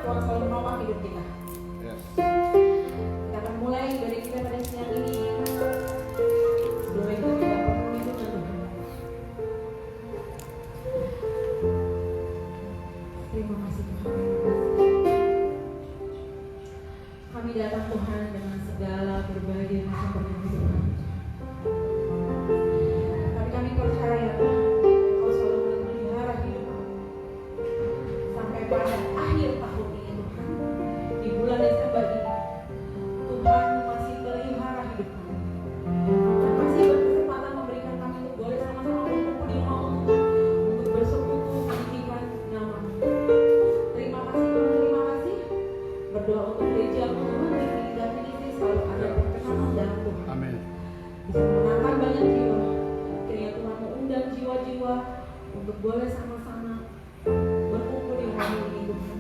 Tuhan selalu menolong hidup kita. Yes. Kita akan mulai ibadah kita pada siang ini. Sebelum itu kita penuhi dengan Tuhan. Terima kasih Tuhan. Kami datang Tuhan dengan segala berbagai macam pergumulan. Tapi kami percaya Tuhan, Kau selalu memelihara hidup kami. Sampai pada akhir tahun ini Tuhan, di bulan Desember ini, Tuhan masih melihara hidup kami. Dan masih berkesempatan memberikan kami untuk boleh sama-sama berkumpul di rumah-Mu untuk bersekutu meninggikan nama-Mu. Terima kasih Tuhan, terima kasih. Berdoa untuk gereja-Mu Tuhan, Mini dan Ministry selalu ada perkenanan dalam Tuhan. Amin. Bisa menangkan banyak jiwa. Kiranya Tuhan mengundang jiwa-jiwa untuk boleh sama-sama berkumpul di rumah ini Tuhan.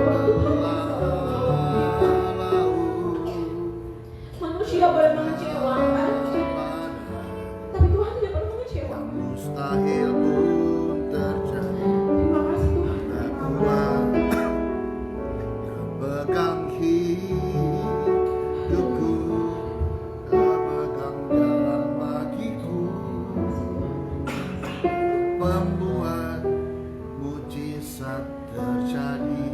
bahwa Tuhan bisa menolong kita. Manusia boleh mengecewakan, tapi Tuhan tidak pernah mengecewakan. Mustahil pun terjadi. Terima kasih Tuhan. Pegang hidupku, pegang jalan bagiku, membuat mujizat terjadi.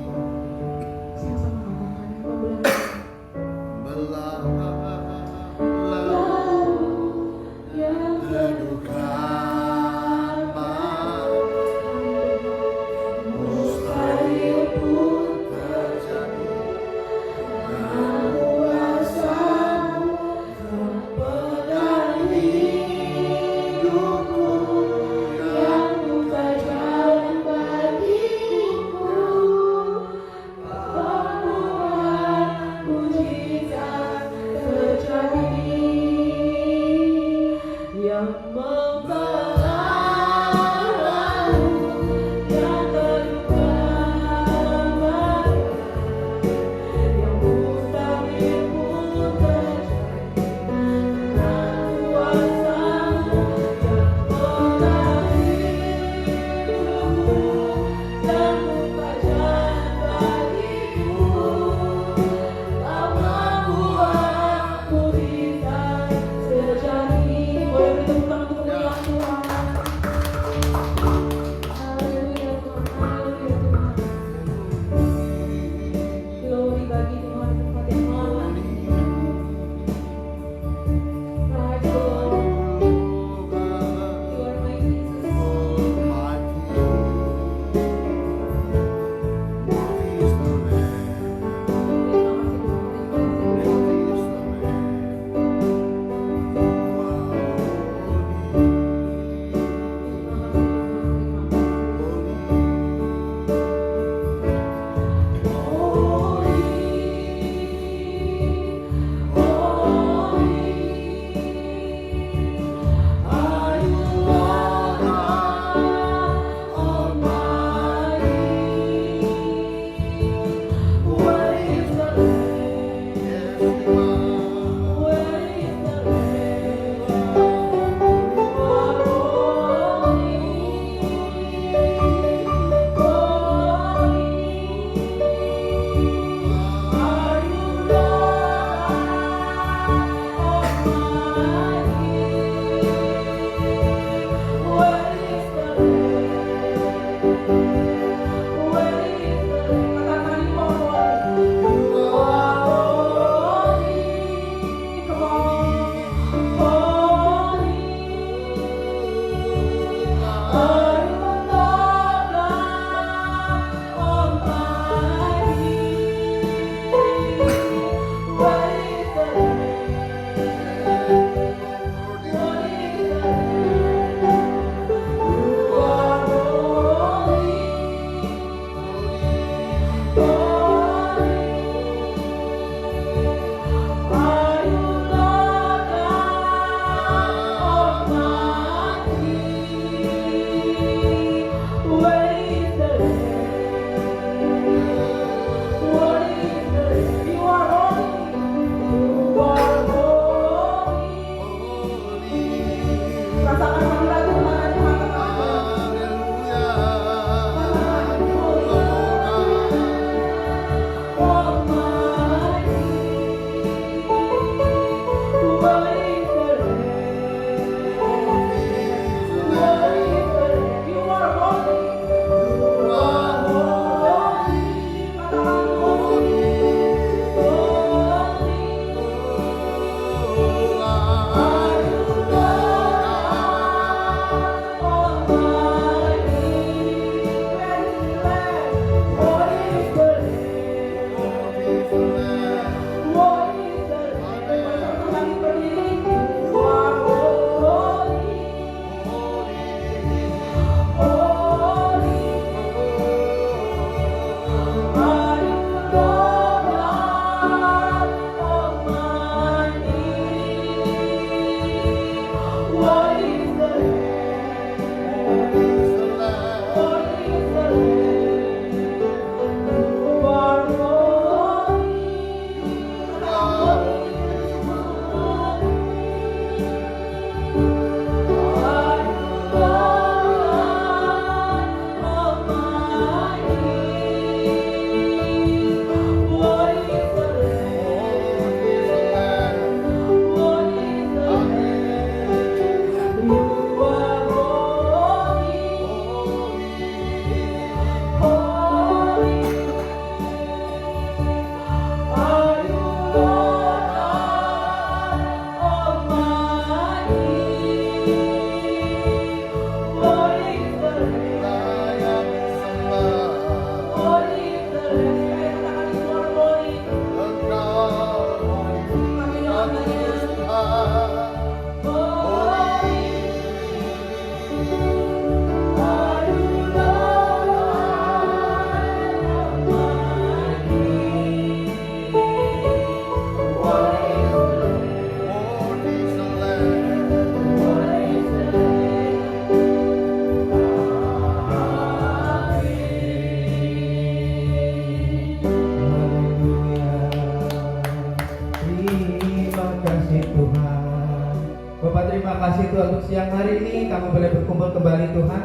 siang hari ini kami boleh berkumpul kembali Tuhan,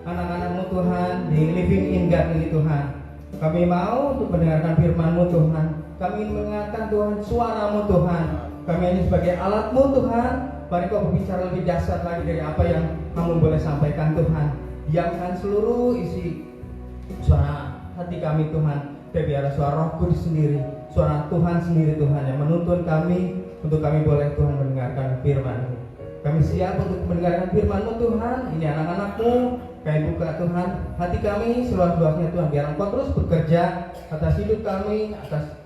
anak-anak-Mu Tuhan, di Living in God ini Tuhan. Kami mau untuk mendengarkan firman-Mu Tuhan. Kami ingin mendengarkan Tuhan suara-Mu Tuhan. Kami hanya sebagai alat-Mu Tuhan. Mari Kau berbicara lebih dahsyat lagi dari apa yang Kamu boleh sampaikan Tuhan. Diamkan seluruh isi suara hati kami Tuhan. Dan biarlah suara Roh Kudus sendiri, suara Tuhan sendiri Tuhan yang menuntun kami untuk kami boleh Tuhan mendengarkan firman-Mu. Kami siap untuk mendengarkan firman-Mu Tuhan. Ini anak-anak-Mu, kami buka Tuhan hati kami seluas-luasnya Tuhan. Biar Engkau terus bekerja atas hidup kami, atas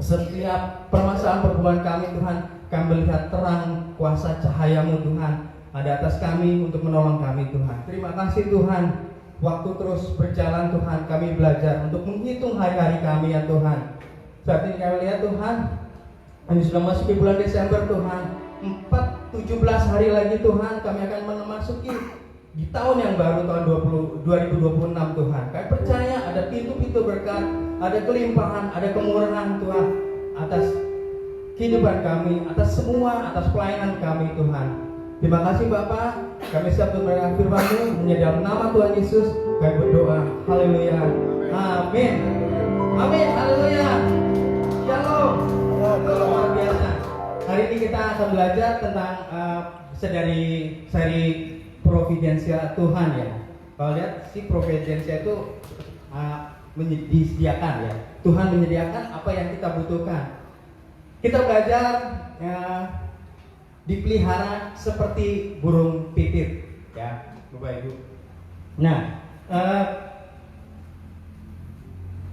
setiap permasalahan pergumulan kami Tuhan. Kami melihat terang kuasa cahaya-Mu Tuhan ada atas kami untuk menolong kami Tuhan. Terima kasih Tuhan. Waktu terus berjalan Tuhan, kami belajar untuk menghitung hari-hari kami ya Tuhan. Saat ini kami lihat Tuhan, kami sudah masuk di bulan Desember Tuhan. 17 hari lagi Tuhan, kami akan memasuki di tahun yang baru tahun 2026 Tuhan. Kami percaya ada pintu-pintu berkat, ada kelimpahan, ada kemurahan Tuhan atas kehidupan kami, atas semua, atas pelayanan kami Tuhan. Terima kasih Bapak, kami siap untuk mendengar firman-Mu. Hanya dalam nama Tuhan Yesus kami berdoa. Haleluya. Amin. Amin. Haleluya. Shalom. Luar biasa. Hari ini kita akan belajar tentang dari seri providensia Tuhan ya. Kalau lihat si providensia itu disediakan ya. Tuhan menyediakan apa yang kita butuhkan. Kita belajar dipelihara seperti burung pipit ya Bapak Ibu. Nah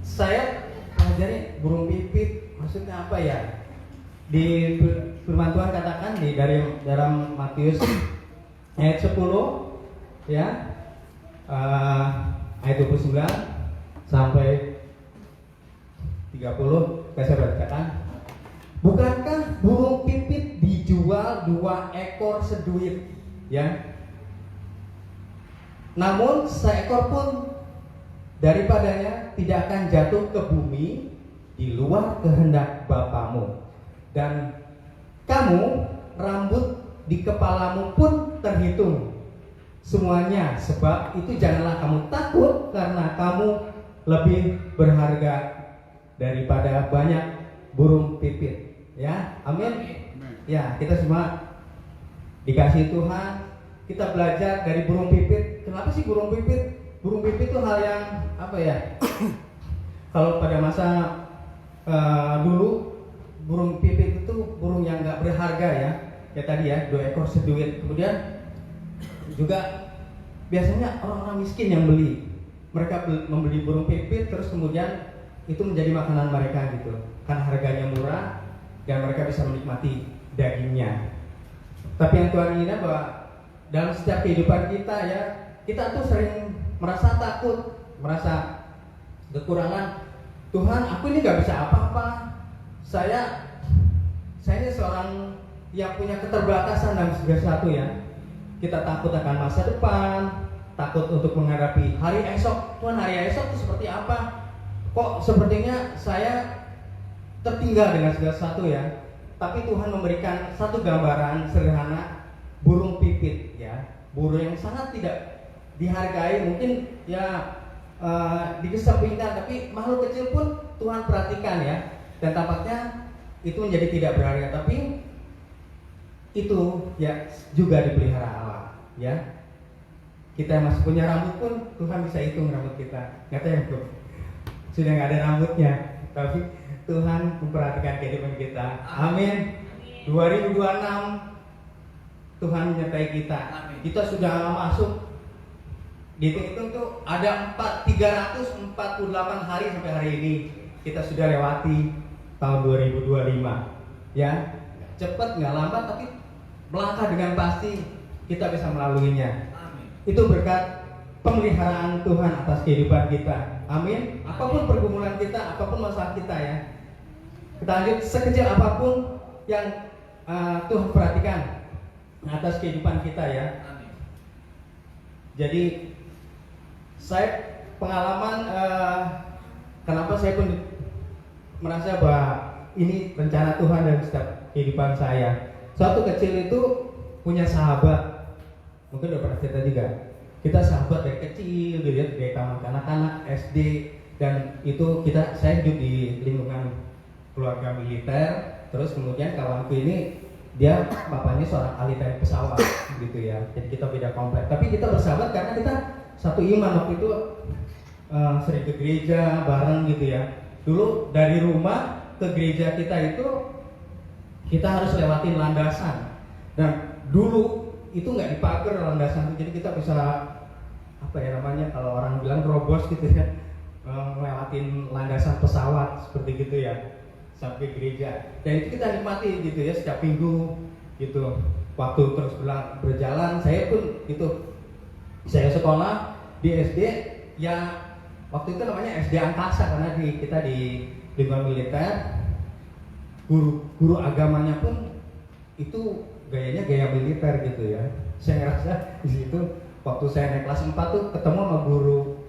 saya pelajari burung pipit maksudnya apa ya. Di firman Tuhan katakan dari dalam Matius ayat 10 ya ayat 29 sampai 30 saya bacakan. Bukankah burung pipit dijual 2 ekor seduit ya? Namun seekor pun daripadanya tidak akan jatuh ke bumi di luar kehendak Bapamu. Dan kamu rambut di kepalamu pun terhitung semuanya. Sebab itu janganlah kamu takut, karena kamu lebih berharga daripada banyak burung pipit. Ya, amin. Ya, kita semua dikasih Tuhan. Kita belajar dari burung pipit. Kenapa sih burung pipit? Burung pipit itu hal yang apa ya? Kalau pada masa dulu, burung pipit itu burung yang nggak berharga ya. Ya tadi ya, 2 ekor seduit. Kemudian juga biasanya orang-orang miskin yang beli. Mereka membeli burung pipit, terus kemudian itu menjadi makanan mereka gitu. Karena harganya murah dan mereka bisa menikmati dagingnya. Tapi yang Tuhan inginkan bahwa dalam setiap kehidupan kita ya, kita tuh sering merasa takut, merasa kekurangan. Tuhan, aku ini nggak bisa apa-apa. Saya ini seorang yang punya keterbatasan dalam segala sesuatu ya. Kita takut akan masa depan, takut untuk menghadapi hari esok. Tuhan, hari esok itu seperti apa? Kok sepertinya saya tertinggal dengan segala sesuatu ya. Tapi Tuhan memberikan satu gambaran sederhana burung pipit ya, burung yang sangat tidak dihargai, mungkin ya dikesampingkan, tapi makhluk kecil pun Tuhan perhatikan ya, dan tampaknya itu menjadi tidak berharga, tapi itu ya juga dipelihara Allah ya. Kita yang masih punya rambut pun Tuhan bisa hitung rambut kita, katanya itu sudah nggak ada rambutnya, tapi Tuhan memperhatikan kehidupan kita. Amin. 2026 Tuhan menyertai kita. Amin. Kita sudah masuk dihitung tuh ada 348 hari sampai hari ini. Kita sudah lewati tahun 2025. Ya, cepat nggak lambat, tapi melangkah dengan pasti kita bisa melaluinya. Amin. Itu berkat pemeliharaan Tuhan atas kehidupan kita. Amin. Apapun pergumulan kita, apapun masalah kita ya, kita lanjut, sekecil apapun yang Tuhan perhatikan atas kehidupan kita ya. Amin. Jadi saya pengalaman kenapa saya pun merasa bahwa ini rencana Tuhan dalam setiap kehidupan saya. Suatu kecil itu punya sahabat mungkin udah pernah cerita juga. Kita sahabat dari kecil, gitu ya, dari taman kanak-kanak, SD, dan itu saya hidup di lingkungan keluarga militer. Terus kemudian kawanku ini dia bapaknya seorang ahli teknik pesawat, gitu ya. Jadi kita beda komplek. Tapi kita bersahabat karena kita satu iman waktu itu, sering ke gereja bareng gitu ya. Dulu dari rumah ke gereja kita itu kita harus lewatin landasan. Dan dulu itu nggak dipagar landasan, jadi kita bisa apa ya namanya kalau orang bilang terobos gitu ya, ngelewatin landasan pesawat seperti gitu ya sampai gereja. Dan itu kita nikmati gitu ya setiap minggu gitu. Waktu terus berjalan, saya pun gitu, saya sekolah di SD ya waktu itu namanya SD Angkasa karena kita di lingkungan militer. Guru agamanya pun itu gayanya gaya militer gitu ya. Saya ngerasa di situ waktu saya naik kelas 4 tuh ketemu sama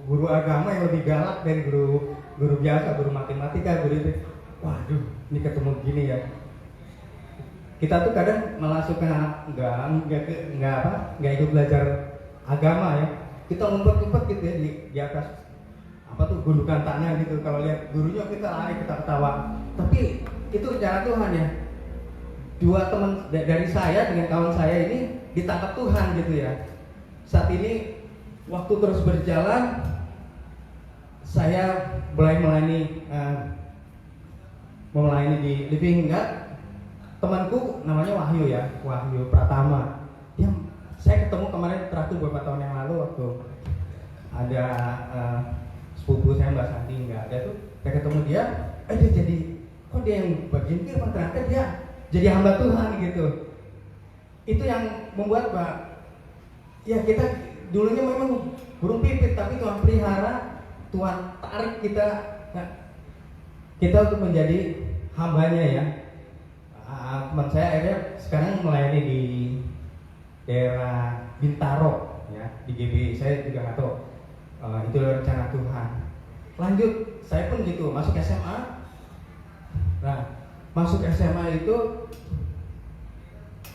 guru agama yang lebih galak dari guru biasa, guru matematika, guru itu. Waduh, ini ketemu gini ya. Kita tuh kadang malah suka nggak ikut belajar agama ya. Kita ngumpet-ngumpet gitu ya di atas apa tuh gundukan tanah gitu. Kalau lihat gurunya kita lari, kita ketawa. Tapi itu rencana Tuhan ya. Dua teman dari saya dengan kawan saya ini ditangkap Tuhan gitu ya. Saat ini waktu terus berjalan, saya mulai melayani di Living God. Temanku namanya Wahyu ya, Wahyu Pratama. Saya ketemu kemarin terakhir beberapa tahun yang lalu waktu ada sepupu saya Mbak Santi nggak ada tuh. Saya ketemu dia jadi kok dia yang bagian firman, ternyata dia jadi hamba Tuhan gitu. Itu yang membuat Pak ya kita dulunya memang burung pipit, tapi Tuhan pelihara, Tuhan tarik kita untuk menjadi hambanya ya. Teman saya akhirnya sekarang melayani di daerah Bintaro ya, di GB. Saya juga nggak tahu itu rencana Tuhan. Lanjut, saya pun gitu masuk SMA. Nah, masuk SMA itu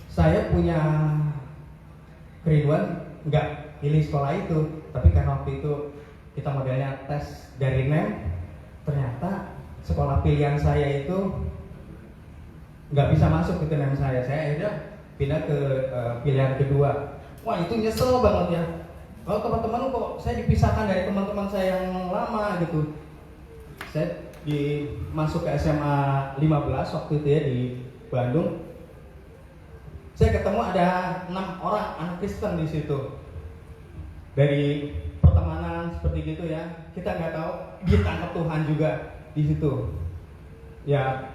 saya punya kerinduan nggak pilih sekolah itu, tapi karena waktu itu kita modelnya tes dari NEM, ternyata sekolah pilihan saya itu nggak bisa masuk ke NEM saya. Saya akhirnya pindah ke pilihan kedua. Wah, itu nyesel banget ya. Kalau teman-teman kok saya dipisahkan dari teman-teman saya yang lama gitu. Saya masuk ke SMA 15 waktu itu ya di Bandung. Saya ketemu ada 6 orang anak Kristen di situ. Dari pertemanan seperti gitu ya, kita nggak tahu ditangkap Tuhan juga di situ. Ya,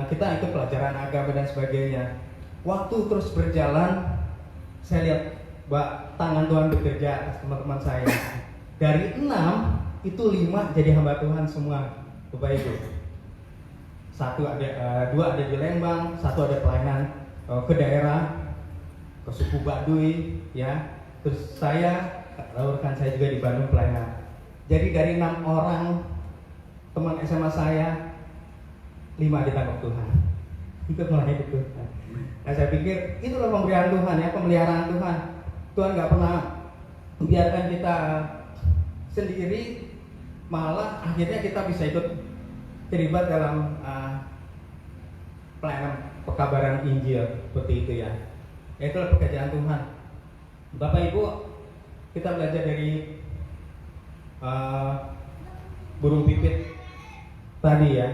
kita ikut pelajaran agama dan sebagainya. Waktu terus berjalan, saya lihat tangan Tuhan bekerja atas teman-teman saya. Dari 6 itu 5 jadi hamba Tuhan semua, Bapak Ibu. 2 ada di Lembang, 1 ada pelayanan ke daerah, ke suku Baduy, ya. Terus rekan saya juga di Bandung pelayanan. Jadi dari 6 orang teman SMA saya, 5 ditangkap Tuhan. Itu melayani Tuhan. Nah, saya pikir itulah pemberian Tuhan ya, pemeliharaan Tuhan. Tuhan nggak pernah membiarkan kita sendiri, malah akhirnya kita bisa ikut terlibat dalam pelayanan pekabaran Injil seperti itu ya. Itulah pekerjaan Tuhan. Bapak Ibu, kita belajar dari burung pipit tadi ya.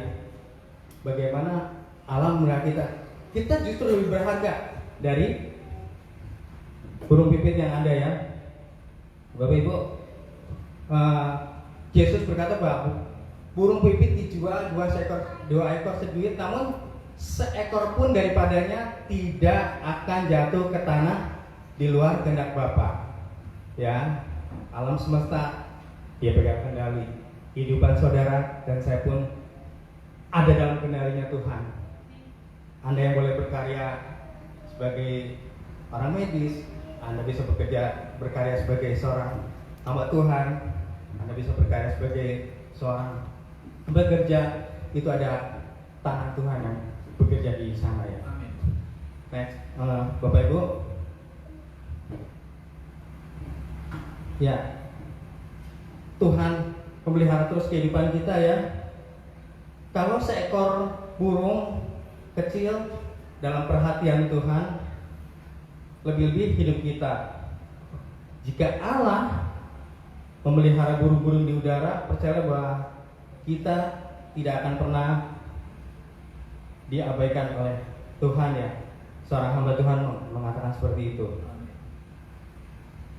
Bagaimana alam melihat kita. Kita justru lebih berharga dari burung pipit yang ada ya. Bapak Ibu, Yesus berkata bahwa burung pipit dijual 2 ekor seduit, namun seekor pun daripadanya tidak akan jatuh ke tanah di luar kehendak Bapa. Ya, alam semesta Dia pegang kendali. Kehidupan saudara dan saya pun ada dalam kendalinya Tuhan. Anda yang boleh berkarya sebagai orang medis, Anda bisa berkarya sebagai seorang hamba Tuhan, Anda bisa berkarya sebagai seorang bekerja, itu ada tangan Tuhan yang bekerja di sana ya. Next, Bapak Ibu, Ya, Tuhan memelihara terus kehidupan kita ya. Kalau seekor burung kecil dalam perhatian Tuhan, lebih-lebih hidup kita. Jika Allah memelihara burung-burung di udara, percayalah bahwa kita tidak akan pernah diabaikan oleh Tuhan ya. Seorang hamba Tuhan mengatakan seperti itu.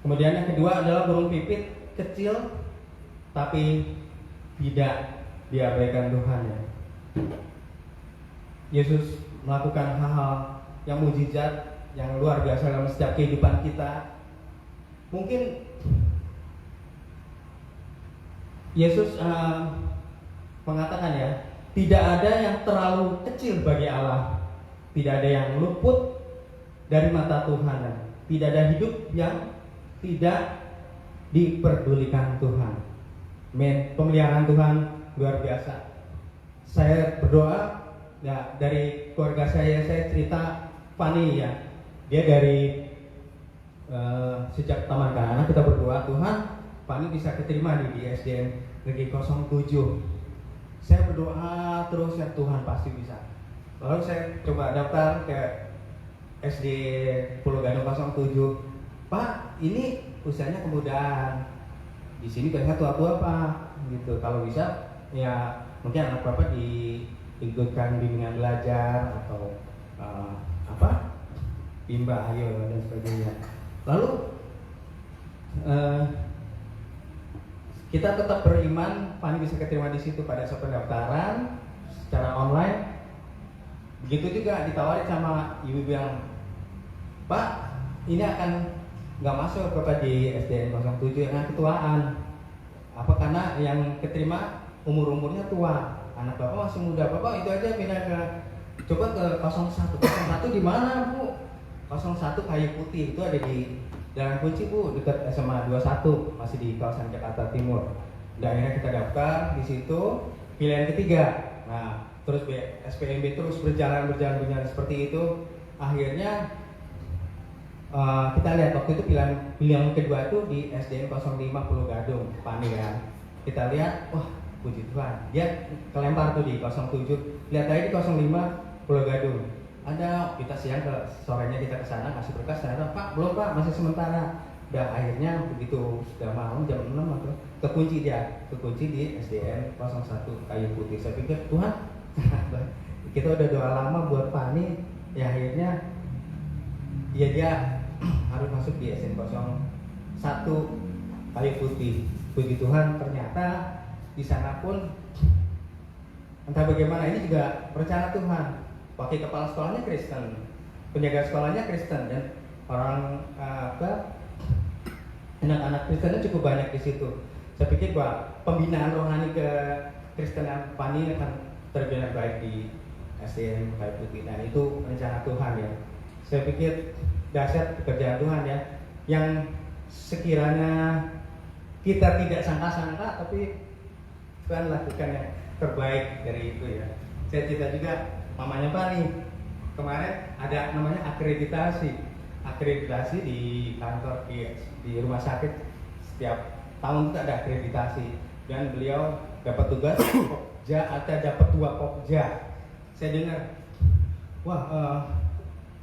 Kemudian yang kedua adalah burung pipit kecil tapi tidak diabaikan Tuhan ya. Yesus melakukan hal-hal yang mukjizat, yang luar biasa dalam setiap kehidupan kita. Mungkin Yesus mengatakan ya, tidak ada yang terlalu kecil bagi Allah, tidak ada yang luput dari mata Tuhan, tidak ada hidup yang tidak diperdulikan Tuhan. Men, pemeliharaan Tuhan luar biasa. Saya berdoa ya, dari keluarga saya cerita Fani ya, dia dari sejak taman kanak kita berdoa, Tuhan Fani bisa keterima di SDN Negeri 07. Saya berdoa terus ya, Tuhan pasti bisa. Lalu saya coba daftar ke SD Pulau Gadung 07. Pak, ini usianya kemudahan. Di sini kayaknya tua-tua Pak, gitu. Kalau bisa ya mungkin anak Bapak diikutkan bimbingan belajar atau bimba ayo dan sebagainya. Lalu kita tetap beriman, Fani bisa keterima di situ pada saat pendaftaran secara online. Begitu juga ditawari sama ibu yang, Pak, ini akan nggak masuk Bapak di SDN 07 yang ketuaan. Apa karena yang keterima umurnya tua, anak Bapak masih muda. Bapak itu aja pindah ke, coba ke 01. 01 di mana Bu? 01 Kayu Putih, itu ada di Jalan Kunci Bu, dekat SMA 21, masih di kawasan Jakarta Timur. Dan akhirnya kita daftar di situ. Pilihan ketiga, nah terus SPMB terus berjalan seperti itu. Akhirnya kita lihat waktu itu pilihan kedua itu di SDN 05 Pulau Gadung, Fani kan. Kita lihat, wah puji Tuhan, dia kelempar tuh di 07. Lihat aja di 05 Pulau Gadung. Ada, kita siang sorenya kita ke sana kasih berkas, ternyata Pak belum Pak, masih sementara. Dan akhirnya begitu sudah malam jam 6 atau kekunci di SDN 01 Kayu Putih. Saya pikir Tuhan, kita udah doa lama buat Fani, ya akhirnya dia harus masuk di SDN 01 Kayu Putih. Puji Tuhan, ternyata di sana pun entah bagaimana ini juga rencana Tuhan. Wakil kepala sekolahnya Kristen, penjaga sekolahnya Kristen, dan orang anak-anak Kristennya cukup banyak di situ. Saya pikir bahwa pembinaan rohani ke Kristenan Fani akan terbina baik di SDN Kayu Putih. Nah itu rencana Tuhan ya. Saya pikir dahsyat pekerjaan Tuhan ya, yang sekiranya kita tidak sangka-sangka, tapi Tuhan lakukan yang terbaik dari itu ya. Saya cerita juga mamanya Fani, kemarin ada namanya akreditasi di kantor di rumah sakit. Setiap tahun itu ada akreditasi, dan beliau dapat tugas Pokja, dapat 2 Pokja. Saya dengar, wah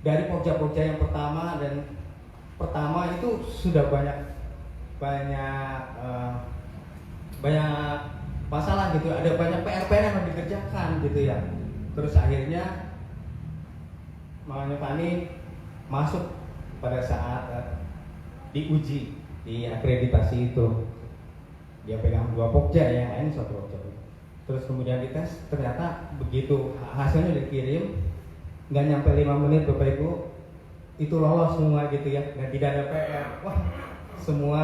dari Pokja yang pertama itu sudah banyak masalah gitu, ada banyak PR yang harus dikerjakan gitu ya. Terus akhirnya makanya Fani masuk pada saat diuji di akreditasi itu. Dia pegang 2 Pokja, yang lain 1 Pokja. Terus kemudian dites, ternyata begitu hasilnya dikirim, nggak nyampe 5 menit Bapak Ibu, itu lolos semua gitu ya, dan tidak ada PR. Wah, semua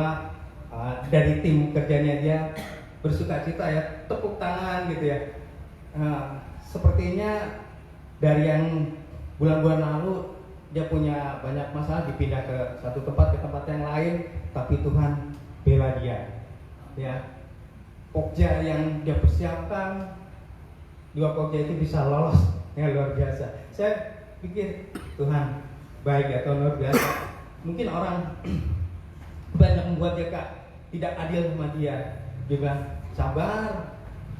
dari tim kerjanya dia bersuka cita ya, tepuk tangan gitu ya. Sepertinya dari yang bulan-bulan lalu dia punya banyak masalah, dipindah ke satu tempat ke tempat yang lain, tapi Tuhan bela dia ya. Pokja yang dia persiapkan, 2 Pokja itu bisa lolos, ya luar biasa. Saya pikir Tuhan baik atau luar biasa. Mungkin orang banyak membuat dia tidak adil sama dia. Dia bilang sabar.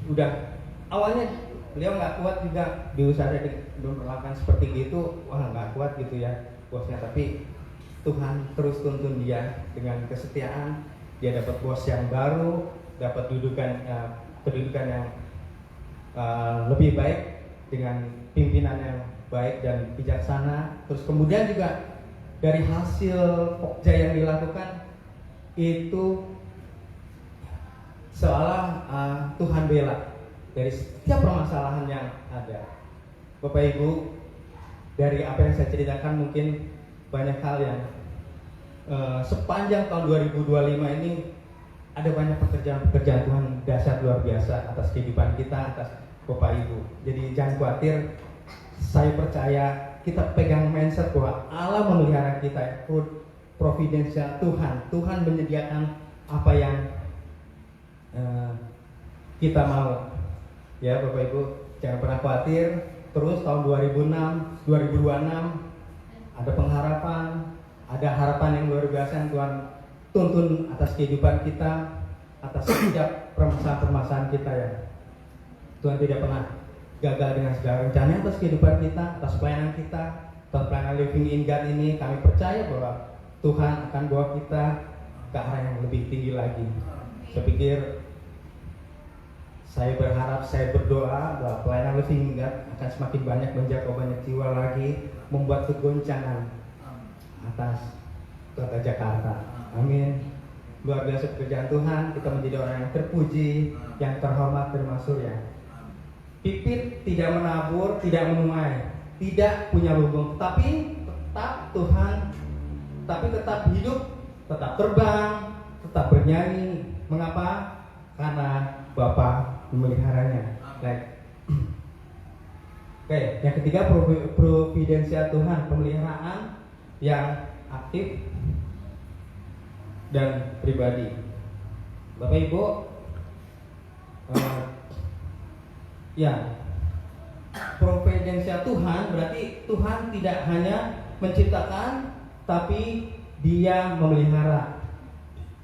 Udah awalnya beliau nggak kuat juga diusaha diperlakukan seperti gitu, wah nggak kuat gitu ya bosnya. Tapi Tuhan terus tuntun dia dengan kesetiaan. Dia dapat bos yang baru, dapat kedudukan yang lebih baik dengan pimpinan yang baik dan bijaksana. Terus kemudian juga dari hasil pokja yang dilakukan itu seolah Tuhan bela dari setiap permasalahan yang ada. Bapak Ibu, dari apa yang saya ceritakan mungkin banyak hal yang sepanjang tahun 2025 ini ada banyak pekerjaan Tuhan dahsyat luar biasa atas kehidupan kita, atas Bapak Ibu. Jadi jangan khawatir, saya percaya kita pegang mindset bahwa Allah memelihara kita, providensial Tuhan menyediakan apa yang kita mau. Ya Bapak Ibu, jangan pernah khawatir. Terus tahun 2026 ada pengharapan, ada harapan yang luar biasa yang Tuhan tuntun atas kehidupan kita, atas setiap permasalahan kita ya. Tuhan tidak pernah gagal dengan segala rencana atas kehidupan kita, atas pelayanan kita, atas pelayanan Living in God ini. Kami percaya bahwa Tuhan akan bawa kita ke arah yang lebih tinggi lagi. Saya berharap, saya berdoa bahwa pelayanan Living in God akan semakin banyak menjangkau banyak jiwa lagi, membuat kegoncangan atas kota Jakarta. Amin. Luar biasa pekerjaan Tuhan, kita menjadi orang yang terpuji, yang terhormat termasuk ya. Pipit tidak menabur, tidak menuai, tidak punya lumbung, tapi tetap Tuhan, tapi tetap hidup, tetap terbang, tetap bernyanyi. Mengapa? Karena Bapa memeliharanya. Oke, yang ketiga providensial Tuhan, pemeliharaan yang aktif dan pribadi. Bapak Ibu, providensial Tuhan berarti Tuhan tidak hanya menciptakan, tapi Dia memelihara.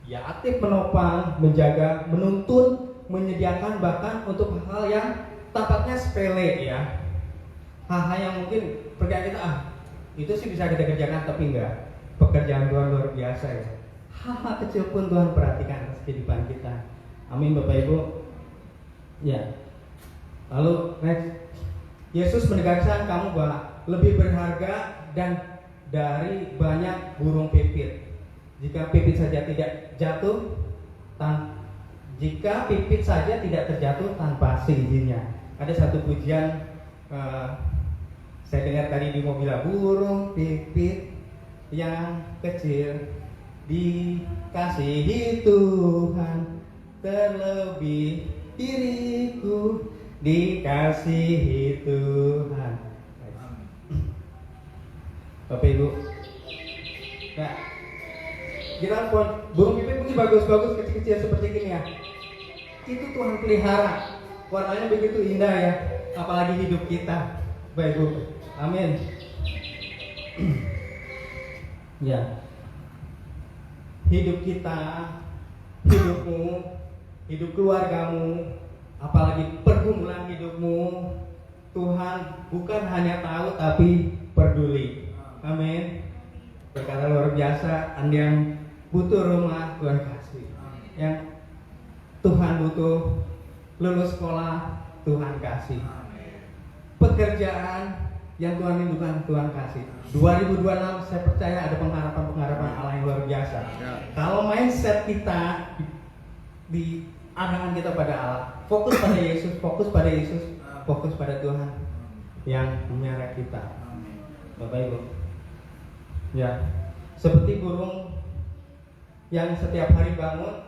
Dia aktif menopang, menjaga, menuntun, menyediakan bahkan untuk hal yang tampaknya sepele ya. Hal-hal yang mungkin pekerjaan kita itu sih bisa kita kerjakan, tapi enggak. Pekerjaan Tuhan luar biasa ya. Hal-hal kecil pun Tuhan perhatikan atas kehidupan kita. Amin Bapak Ibu. Ya. Lalu next, Yesus menegaskan kamu bahwa lebih berharga dan dari banyak burung pipit. Jika pipit saja tidak terjatuh tanpa seizinnya. Ada satu pujian saya dengar tadi di mobil, burung pipit yang kecil dikasihi Tuhan, terlebih diriku dikasihi Tuhan. Bapak Ibu, nah, kita burung pipit ini bagus-bagus kecil-kecil seperti ini ya. Itu Tuhan pelihara, warnanya begitu indah ya. Apalagi hidup kita, Bapak Ibu. Amin. Ya, hidup kita, hidupmu, hidup keluargamu, apalagi pergumulan hidupmu, Tuhan bukan hanya tahu tapi peduli. Amin. Berkata luar biasa, Anda yang butuh rumah, Tuhan kasih. Yang Tuhan butuh lulus sekolah, Tuhan kasih. Pekerjaan yang Tuhan rindukan, Tuhan kasih. 2026 saya percaya ada pengharapan Allah yang luar biasa. Kalau mindset kita di arahan kita pada Allah, fokus pada Yesus, fokus pada Tuhan yang menyerah kita. Bapak Ibu, ya, seperti burung yang setiap hari bangun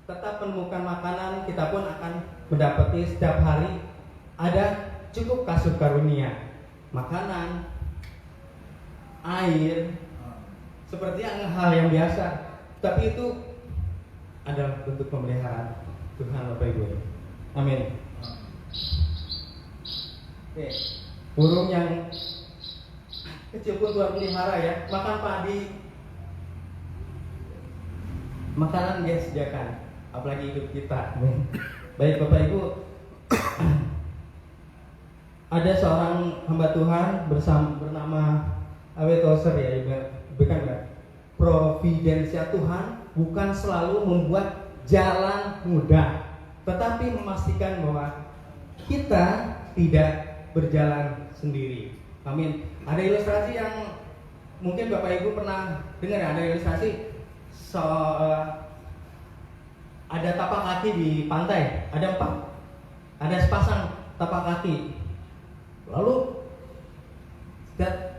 tetap menemukan makanan, kita pun akan mendapati setiap hari ada cukup kasih karunia, makanan, air, seperti hal yang biasa, tapi itu adalah bentuk pemeliharaan Tuhan Bapak Ibu. Amin. Oke, burung yang kecil pun Tuhan pelihara ya, makan padi. makanan dia sediakan, apalagi hidup kita. Baik Bapak Ibu, ada seorang hamba Tuhan bernama Awe Tozer ya, bukan ya? Providensia Tuhan bukan selalu membuat jalan mudah, tetapi memastikan bahwa kita tidak berjalan sendiri. Amin. Ada ilustrasi yang mungkin Bapak Ibu pernah dengar ya, ada ilustrasi ada tapak kaki di pantai, ada 4, ada sepasang tapak kaki. Lalu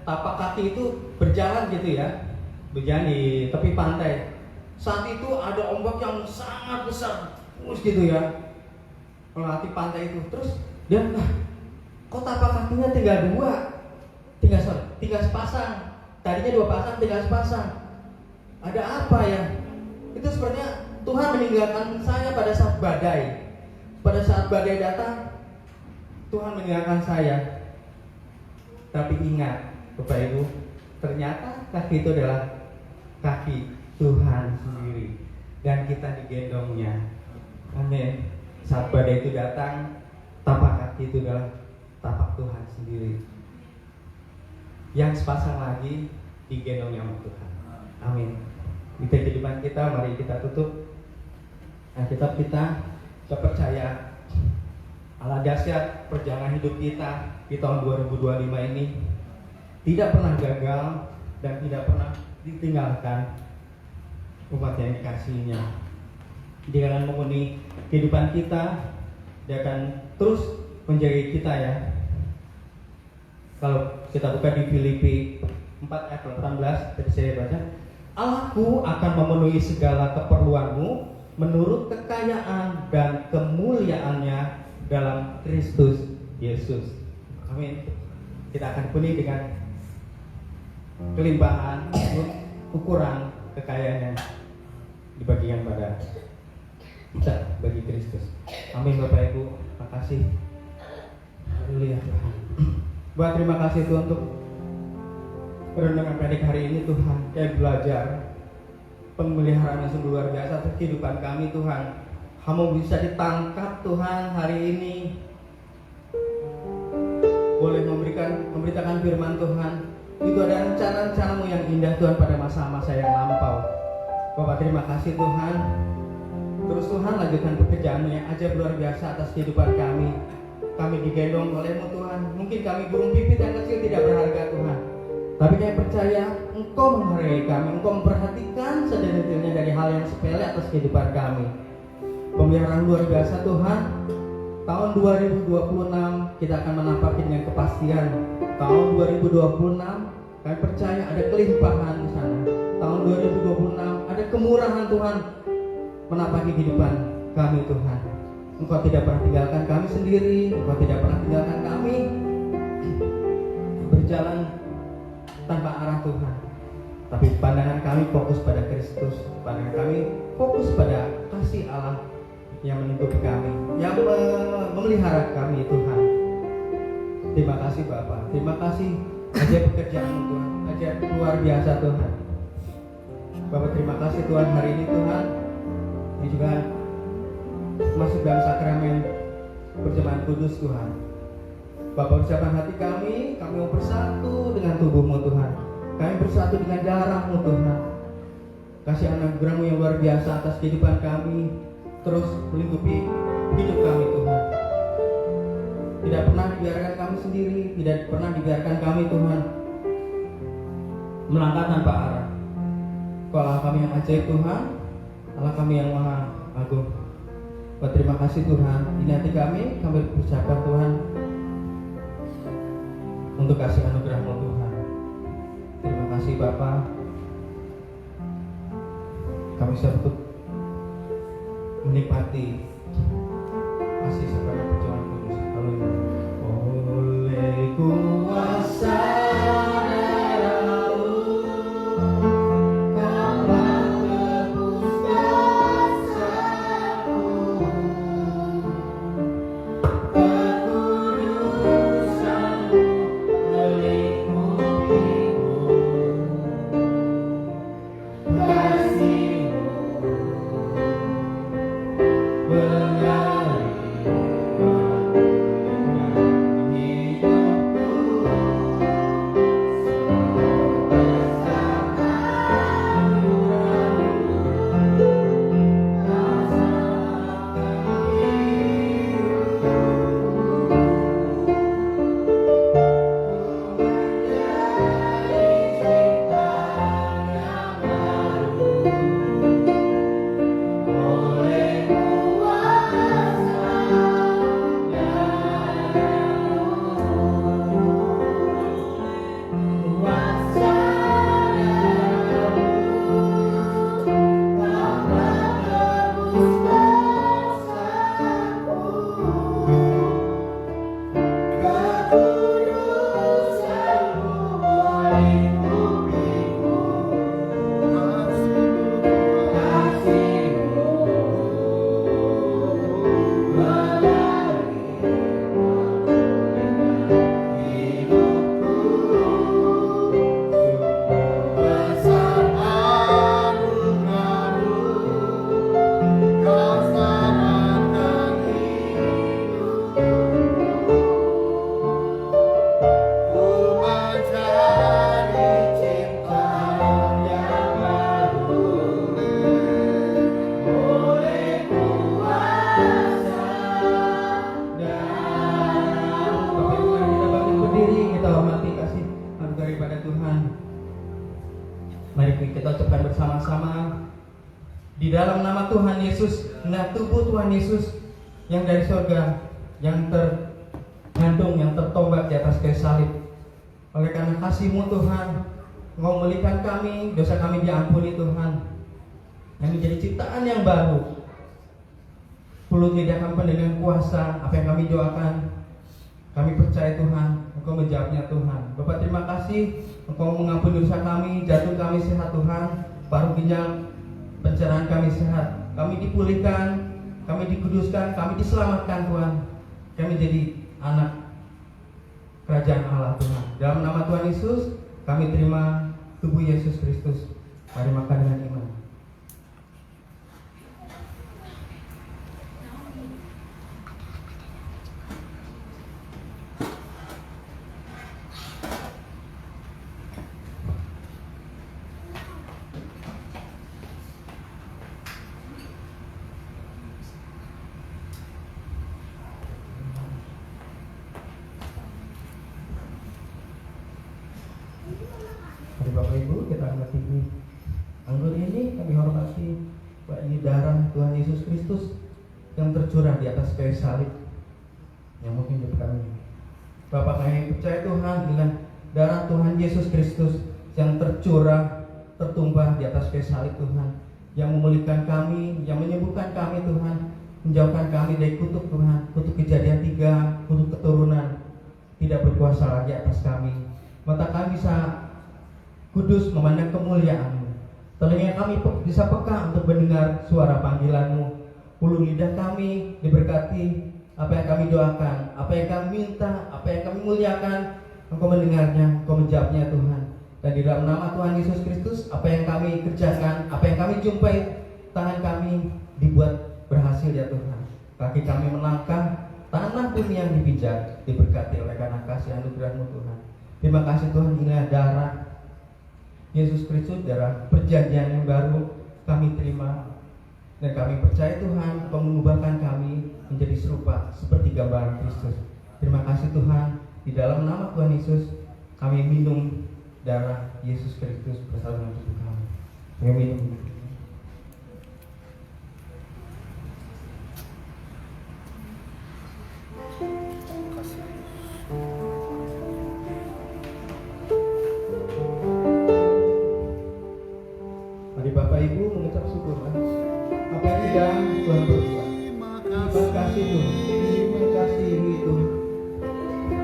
tapak kaki itu berjalan gitu ya, berjalan di tepi pantai. Saat itu ada ombak yang sangat besar, terus gitu ya, melewati pantai itu. Terus dia, kok tapak kakinya tinggal 2, tinggal sepasang. Tadinya 2 pasang, tinggal sepasang. Ada apa ya? Itu sepertinya Tuhan meninggalkan saya pada saat badai. Pada saat badai datang, Tuhan meninggalkan saya. Tapi ingat, Bapak Ibu, ternyata kaki itu adalah kaki Tuhan sendiri, dan kita digendongnya. Amin. Saat badai itu datang, tapak kaki itu adalah tapak Tuhan sendiri. Yang sepasang lagi digendongnya sama Tuhan. Amin. Di kehidupan kita, mari kita tutup Alkitab kita percaya Allah dahsyat perjalanan hidup kita di tahun 2025 ini tidak pernah gagal dan tidak pernah ditinggalkan umat yang dikasihinya. Dia akan memenuhi kehidupan kita, dia akan terus menjaga kita ya. Kalau kita buka di Filipi 4 ayat 18, tadi saya baca, Allahku akan memenuhi segala keperluanmu menurut kekayaan dan kemuliaannya dalam Kristus Yesus. Amin. Kita akan dipenuhi dengan kelimpahan ukuran kekayaannya dibagikan pada kita bagi Kristus. Amin Bapak Ibu, terima kasih. Haleluya Tuhan. Tuhan terima kasih Tuhan untuk renungan pendek hari ini Tuhan. Saya belajar pemeliharaan yang sungguh luar biasa atas kehidupan kami Tuhan. Kamu bisa ditangkap Tuhan hari ini, boleh memberitakan firman Tuhan. Itu ada rencana-rencanamu yang indah Tuhan pada masa-masa yang lampau. Bapak terima kasih Tuhan. Terus Tuhan lanjutkan pekerjaanmu yang ajaib luar biasa atas kehidupan kami. Kami digendong oleh-Mu Tuhan. Mungkin kami burung pipit yang kecil tidak berharga Tuhan, tapi kami percaya Engkau menghargai kami. Engkau memperhatikan sedetailnya dari hal yang sepele atas kehidupan kami. Pemeliharaan luar biasa Tuhan. Tahun 2026 kita akan menampaki dengan kepastian. Tahun 2026 kami percaya ada kelimpahan di sana. Tahun 2026 ada kemurahan Tuhan menampaki kehidupan kami Tuhan. Engkau tidak pernah tinggalkan kami sendiri. Engkau tidak pernah tinggalkan kami berjalan tanpa arah Tuhan. Tapi pandangan kami fokus pada Kristus. Pandangan kami fokus pada kasih Allah yang melingkupi kami, yang memelihara kami Tuhan. Terima kasih Bapak. Terima kasih ajaib pekerjaan Tuhan, ajaib luar biasa Tuhan. Bapak terima kasih Tuhan hari ini Tuhan. Ini juga masuk dalam sakramen perjamuan kudus Tuhan. Bapak ucapkan hati kami mau bersatu dengan tubuh-Mu Tuhan. Kami bersatu dengan darah-Mu Tuhan. Kasih anugerah-Mu yang luar biasa atas kehidupan kami, terus melingkupi hidup kami Tuhan. Tidak pernah dibiarkan kami sendiri, tidak pernah dibiarkan kami Tuhan melangkah tanpa arah. Kau Allah kami yang ajaib Tuhan, Allah kami yang maha agung. Terima kasih Tuhan. Ini hati kami berucapkan Tuhan untuk kasih anugerah-Mu Tuhan. Terima kasih Bapa. Kami sambut menikmati kasih sakramen perjamuan kudus. Haleluya. Oleh kuasa darah-Mu Kau menebus dosaku, kekudusan-Mu melingkupiku, kasih-Mu Mari kita ucapkan bersama-sama di dalam nama Tuhan Yesus. Nah, tubuh Tuhan Yesus yang dari surga, yang tergantung, yang tertombak di atas kayu salib. Oleh karena kasih-Mu Tuhan, Engkau memulihkan kami, dosa kami diampuni Tuhan, yang menjadi ciptaan yang baru. Mulut lidah kami penuh dengan kuasa. Apa yang kami doakan, kami percaya Tuhan, Engkau menjawabnya Tuhan. Bapak, terima kasih Engkau mengampuni dosa kami, jantung kami sehat Tuhan, paru ginjal pencernaan kami sehat, kami dipulihkan, kami dikuduskan, kami diselamatkan Tuhan. Kami jadi anak kerajaan Allah Tuhan. Dalam nama Tuhan Yesus, kami terima tubuh Yesus Kristus. Mari makan dengan iman. Mari Bapak Ibu, kita hormati anggur ini, kami hormati Pak, ini darah Tuhan Yesus Kristus yang tercurah di atas kayu salib yang mungkin hidup kami. Bapak, kami percaya Tuhan dengan darah Tuhan Yesus Kristus yang tercurah, tertumpah di atas kayu salib Tuhan, yang memulihkan kami, yang menyembuhkan kami Tuhan, menjauhkan kami dari kutuk Tuhan, kutuk Kejadian 3, kutuk keturunan tidak berkuasa lagi atas kami. Mata kami bisa kudus memandang kemuliaan-Mu. Telinga kami bisa peka untuk mendengar suara panggilan-Mu. Mulut lidah kami diberkati, apa yang kami doakan, apa yang kami minta, apa yang kami muliakan, Engkau mendengarnya, Engkau menjawabnya Tuhan. Dan di dalam nama Tuhan Yesus Kristus, apa yang kami kerjakan, apa yang kami jumpai, tangan kami dibuat berhasil ya Tuhan. Kaki kami melangkah, tanah bumi yang dipijak diberkati oleh karena kasih anugerah-Mu Tuhan. Terima kasih Tuhan, inilah darah Yesus Kristus, darah perjanjian yang baru kami terima. Dan kami percaya Tuhan, Engkau mengubahkan kami menjadi serupa seperti gambaran Kristus. Terima kasih Tuhan, di dalam nama Tuhan Yesus kami minum darah Yesus Kristus bersama dengan tubuh kami. Kami minum. Mari Bapak Ibu mengucap syukur apa yang sudah Tuhan berbuat. Terima kasih Tuhan. Terima kasih Tuhan.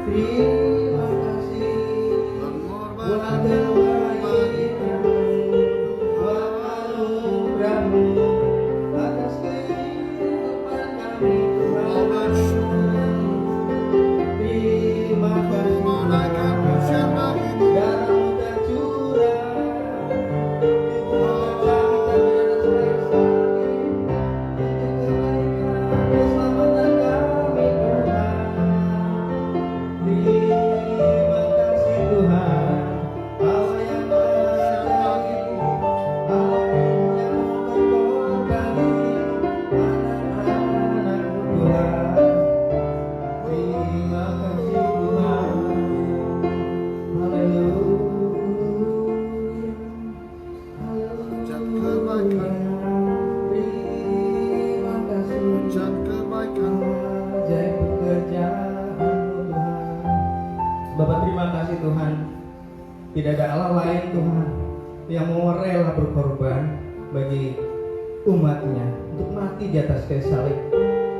Terima kasih buat kebaikan-Mu, buat anugerah-Mu atas kehidupan kami Tuhan. Terima kasih darah-Mu tercurah. Bapak, terima kasih Tuhan. Tidak ada Allah lain Tuhan yang mau rela berkorban bagi umatnya untuk mati di atas kayu salib,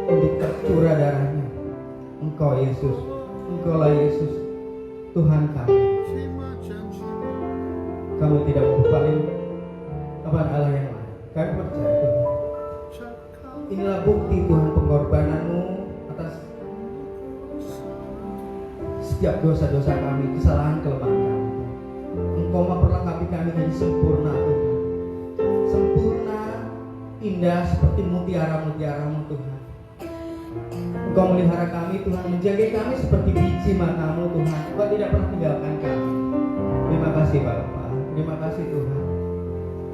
untuk tercurah darahnya. Engkau Yesus, Engkaulah Yesus, Tuhan kami. Kamu tidak mau berpaling kepada Allah yang lain. Kami percaya Tuhan. Inilah bukti Tuhan pengorbanan-Mu atas setiap dosa-dosa kami, kesalahan, kelemahan kami. Engkau memperlengkapi kami menjadi sempurna Tuhan. Sempurna, indah seperti mutiara-mutiara-Mu Tuhan. Engkau melihara kami Tuhan, menjaga kami seperti biji mata-Mu Tuhan. Engkau tidak pernah tinggalkan kami. Terima kasih Bapa, terima kasih Tuhan.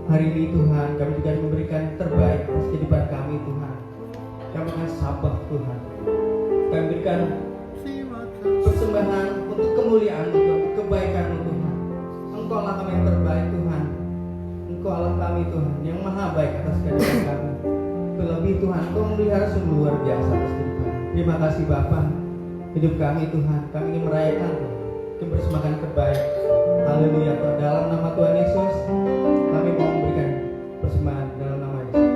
Hari ini Tuhan, kami juga memberikan yang terbaik atas kehidupan kami Tuhan. Kami akan sabar Tuhan. Kami berikan persembahan untuk kemuliaan-Mu Tuhan, untuk kebaikan-Mu Tuhan. Engkau lah kami yang terbaik Tuhan. Engkau Allah kami Tuhan yang maha baik atas kehidupan kami. Terlebih Tuhan, Engkau melihara sungguh luar biasa atas kehidupan kami. Terima kasih Bapa. Hidup kami Tuhan, kami ingin merayakan Tuhan, mempersembahkan terbaik. Haleluya Tuhan. Dalam nama Tuhan Yesus, kami mau memberikan persembahan dalam nama Yesus.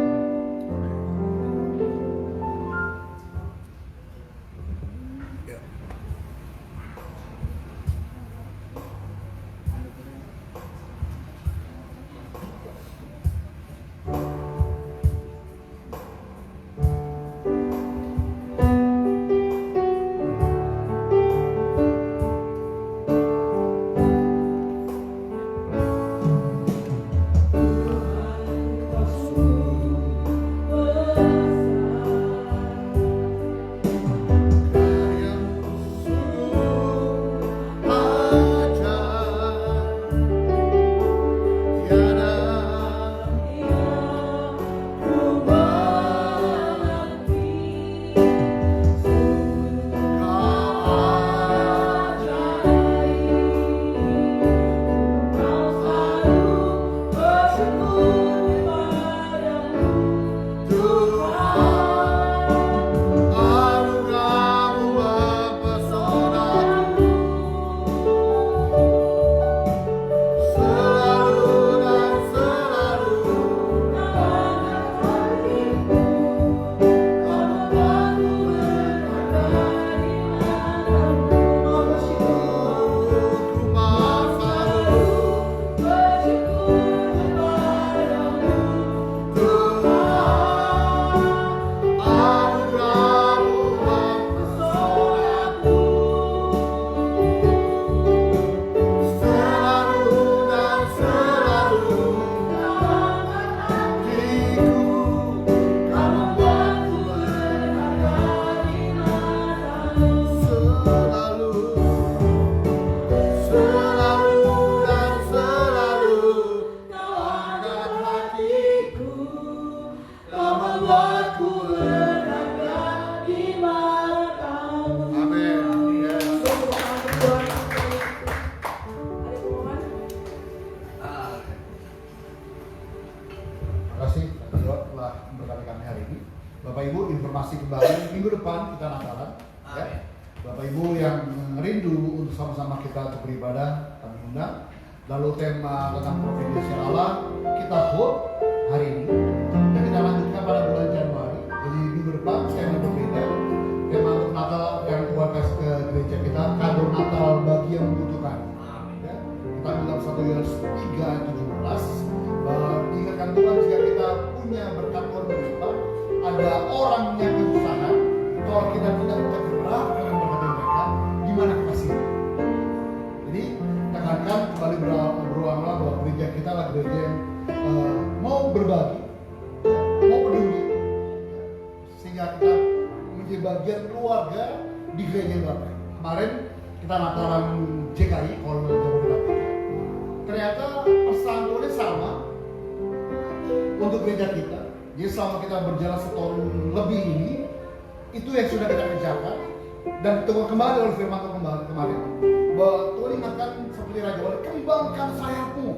Informasi kembali minggu depan kita Natalan, ya. Bapak Ibu yang rindu untuk sama-sama kita untuk beribadah, kami undang. Lalu tema tentang providence Allah kita hold hari ini dan kita lanjutkan pada bulan Januari. Jadi minggu depan tema berbeda. Tema untuk Natal yang Tuhan kasih ke gereja kita, kado Natal bagi yang membutuhkan. Ya. Kita dalam 1 Yohanes 3:17 ingatkan Tuhan jika kita punya berkat Tuhan berlimpah, ada orang yang kesusahan, kalau kita tidak bisa bergerak dengan berkat mereka, gimana kita sih? Jadi tekankan kembali berulang-ulang bahwa gereja kita adalah gereja yang mau berbagi, mau peduli, sehingga kita menjadi bagian keluarga di gereja Bapak. Kemarin kita Natalan JKI, kalau Jabodetabek, ternyata pesan Tuhannya sama untuk gereja kita. Jadi selama kita berjalan setahun lebih ini, itu yang sudah kita kerjakan dan Tuhan kembali oleh firman Tuhan kemarin bahwa Tuhan ingatkan seperti Raja Wali, kembangkan sayapmu.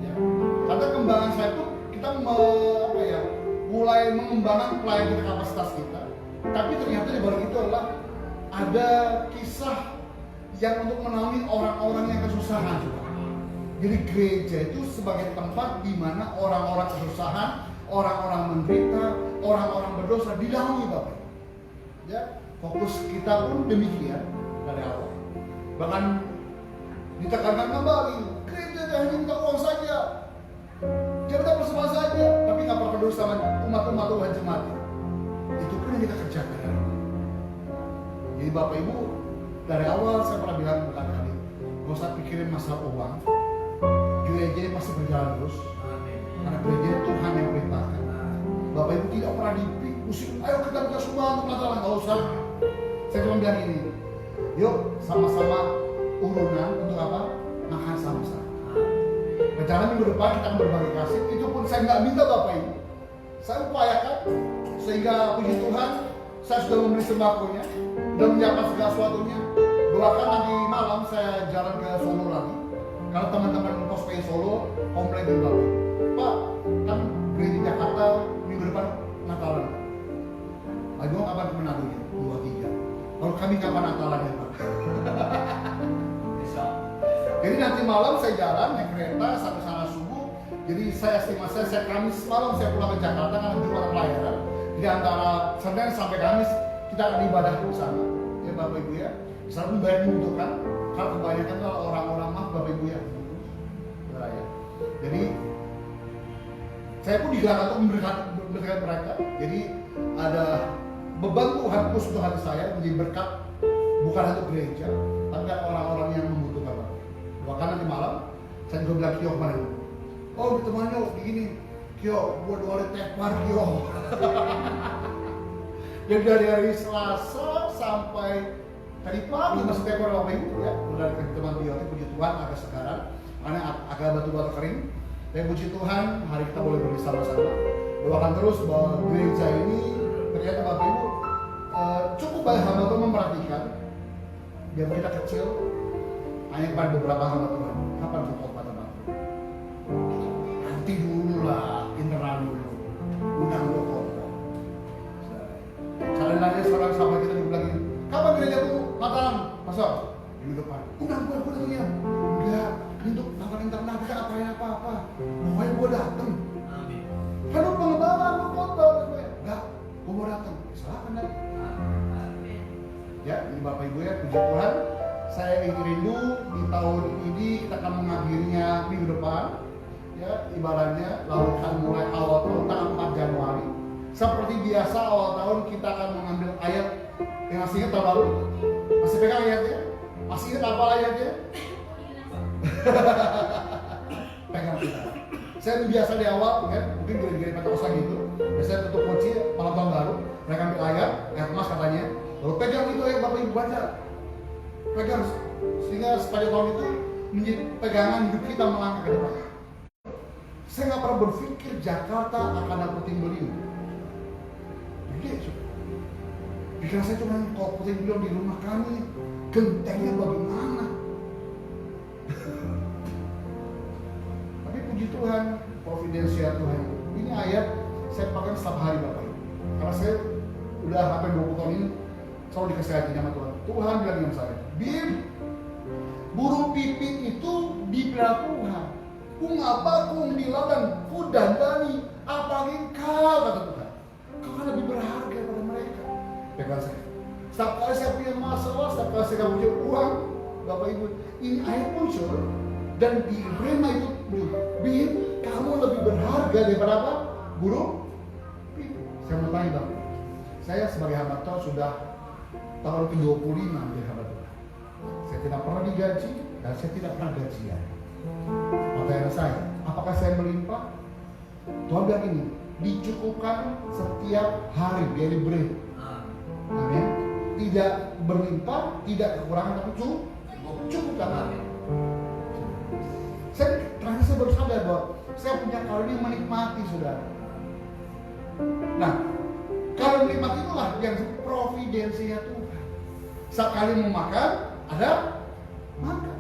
Ya. Karena kembangan sayap itu kita mulai mengembangkan pelayan kita, kapasitas kita. Tapi ternyata di balik itu adalah ada kisah yang untuk menaungi orang-orang yang kesusahan juga. Jadi gereja itu sebagai tempat di mana orang-orang kesusahan, orang-orang menderita, orang-orang berdosa dinaungi Bapak. Ya, fokus kita pun demikian dari awal. Bahkan ditekankan kembali, gereja jangan minta uang saja, kita bersama saja, tapi nggak pernah peduli sama umat-umat Tuhan jemaat. Itu pun yang kita kerjakan. Jadi Bapak Ibu, dari awal saya pernah bilang berkali-kali, nggak usah pikirin masalah uang. Gereja ini pasti berjalan terus. Karena gereja Tuhan yang perintahkan. Bapak Ibu tidak pernah dipusing, ayo kita minta semua untuk Natalan, nggak usah. Saya cuma bilang ini, yuk sama-sama urunan untuk apa? Makan sama-sama. Rencana minggu depan kita akan berbagi kasih. Itu pun saya nggak minta Bapak Ibu, saya upayakan sehingga puji Tuhan saya sudah memberi sembakonya dan menyiapkan segala sesuatunya. Doakan nanti malam saya jalan ke Solo lagi. Kalau teman-teman Cosplay Solo komplain juga, Pak, kan gereja Jakarta minggu depan Natalan. Aduh, kapan ke Manado-nya? 2, 3. Kalau kami kapan Natalannya, Pak? Jadi nanti malam saya jalan naik kereta sampai sana subuh. Jadi saya estimasi saya Kamis malam saya pulang ke Jakarta karena Jumat pelayaran. Jadi antara Senin sampai Kamis kita akan ibadah di sana. Ya Bapak Ibu ya. Selalu banyak membutuhkan. Karena kebanyakan orang-orang Bapak Ibu ya. Ya. Jadi saya pun digerakkan untuk memberkati mereka. Jadi ada beban Tuhan khusus untuk hati saya menjadi berkat bukan untuk gereja, tapi kan orang-orang yang membutuhkan. Bahkan nanti malam saya juga bilang Kyo kemarin, oh temannya begini, Kyo, gua doa tepar Kyo. Jadi dari hari Selasa sampai tadi pagi masih tepar Bapak Ibu ya, udah dari teman Kyo, puji Tuhan agak sekarang, karena agak batu-batu kering. Dan puji Tuhan hari kita boleh bersama-sama. Doakan terus bahwa gereja ini ternyata Bapak Ibu cukup banyak hamba Tuhan memperhatikan. Biar kita kecil, hanya kepada beberapa hamba Tuhan. Kapan kita khotbah teman? Nanti dulu lah, internal dulu. Undang dulu khotbah. Cara nanya seorang sahabat kita juga bilang, kapan gereja itu Natalan? Pastor, minggu depan. Undang gue datangnya. Enggak, ini untuk Natalan internal kita ngapain apa-apa. Pokoknya gue datang. Kan lu pengembangan, lu khotbah. Enggak, gue mau datang. Silahkan datang. Ya, ini Bapak Ibu ya, puji Tuhan. Saya ingin rindu di tahun ini kita akan mengakhirinya minggu depan. Ya, ibaratnya lalu akan mulai awal tahun tanggal 4 Januari. Seperti biasa awal tahun kita akan mengambil ayat yang masih ingat tahun lalu. Masih pegang ayatnya? Masih ingat apa ayatnya? Pegang kita. Saya biasa di awal, kan? Mungkin gini-gini Pentakosta gitu. Biasanya tutup kunci malam tahun baru. Mereka ambil ayat emas katanya. Lalu pegang itu ya Bapak Ibu baca. Pegang sehingga sepanjang tahun itu menjadi pegangan hidup kita melangkah ke depan. Saya nggak pernah berpikir Jakarta akan ada puting beliung. Jadi, pikiran saya cuma kalau puting beliung di rumah kami, gentengnya bagaimana? Tapi puji Tuhan, providensial Tuhan. Ini ayat saya pakai setiap hari Bapak Ibu. Karena saya udah hampir 20 tahun ini selalu dikasih hati sama Tuhan. Tuhan bilang dengan saya, Bim, burung pipit itu dipelihara Tuhan. Kung apa kung di ladang, ku dandani, apalagi kau kata Tuhan. Kau kan lebih berharga daripada mereka. Pegang saya. Setiap kali saya punya masalah, setiap kali saya punya uang, Bapak Ibu, ini ayat muncul dan di rema itu, Bim, kamu lebih berharga daripada apa? Burung pipit. Saya mau tanya Bapak. Saya sebagai hamba Tuhan sudah tahun ke-25 menjadi hamba Tuhan. Saya tidak pernah digaji dan saya tidak pernah gajian. Pertanyaan saya, apakah saya melimpah? Tuhan bilang ini, dicukupkan setiap hari, daily bread. Amin. Tidak berlimpah, tidak kekurangan, tapi cukupkan. Amin. Terakhir saya baru sadar bahwa saya punya karunia menikmati, saudara. Nah, kalau nikmat itulah yang providensinya Tuhan. Sekali mau makan, ada makan.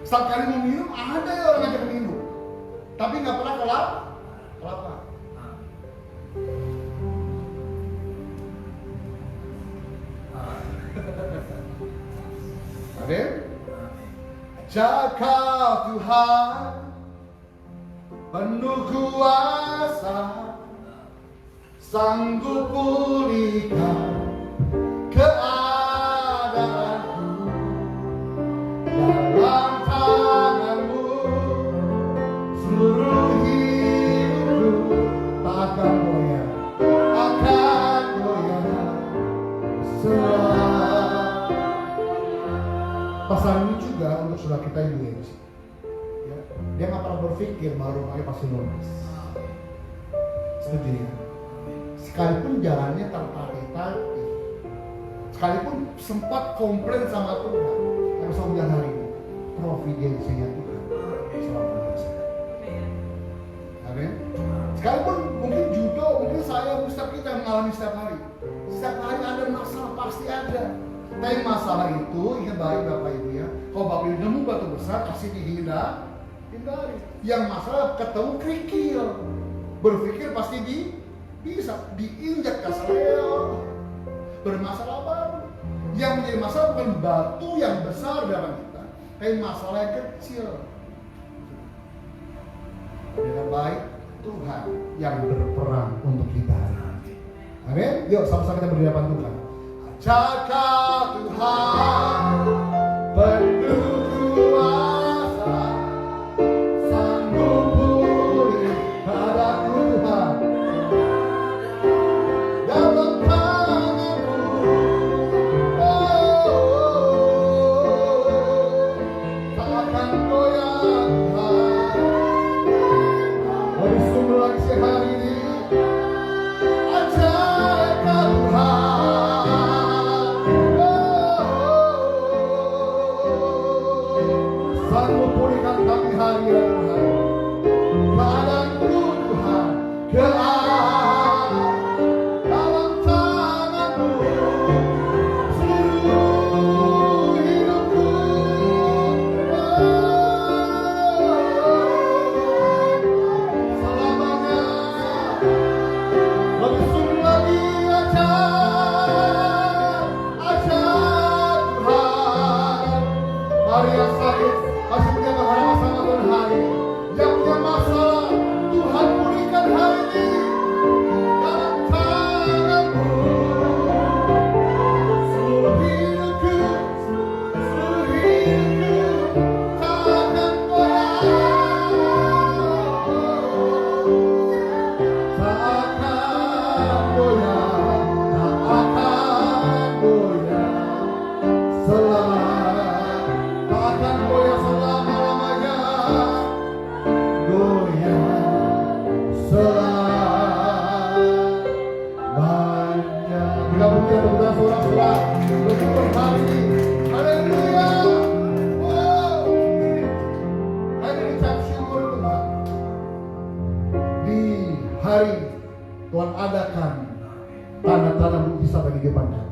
Sekali mau minum, ada ya orang ngajak minum. Tapi nggak pernah kelapa. Oke? Jaga Tuhan penuh kuasa, sanggup pulihkan keadaanku. Dalam tanganmu seluruh hidupku takkan goyah, Pasal ini juga untuk saudara kita Ibu Yensi. Ya, dia nggak pernah berpikir bahwa rumahnya pasti lunas. Setuju ya? Sekalipun jalannya tertati-tati, sekalipun sempat komplain sama Tuhan, yang saya bilang hari ini, providensinya Tuhan selalu bersama. Amin. Sekalipun mungkin judo, mungkin saya, setiap kita mengalami setiap hari ada masalah, pasti ada. Tapi masalah itu, ingat baik Bapak Ibu ya, kalau Bapak Ibu nemu batu besar, kasih hindari. Yang masalah ketemu kerikil, berpikir pasti bisa diinjak kasar, bermasalah baru. Yang menjadi masalah bukan batu yang besar dalam kita, tapi masalah yang kecil. Dengan baik Tuhan yang berperang untuk kita. Amin. Yuk sama-sama kita berdiri di hadapan Tuhan. Jaga Tuhan penuh kuasa, sanggup pulih padaku Tuhan. Dalam tangan-Mu, tak akan goyah Tuhan. Lebih sungguh lagi sehari ini. Sanggup pulihkan kami hari ya Tuhan. Keadaanku Tuhan, dalam tangan-Mu seluruh hidupku. Selamanya lebih sungguh lagi aja Tuhan. Hari yang sakit masih punya menghadap sama Tuhan hari. Yang punya masalah Tuhan pulihkan hari ini. Dalam tangan-Mu seluruh hidupku takkan goyah. Takkan goyah selama-lamanya. Bila mungkin ada suara-suara bersyukur hari ini. Haleluya. Wow. Hari ini ucap syukur Tuhan. Di hari Tuhan adakan tanda-tanda mukjizat bagi kehidupan kami.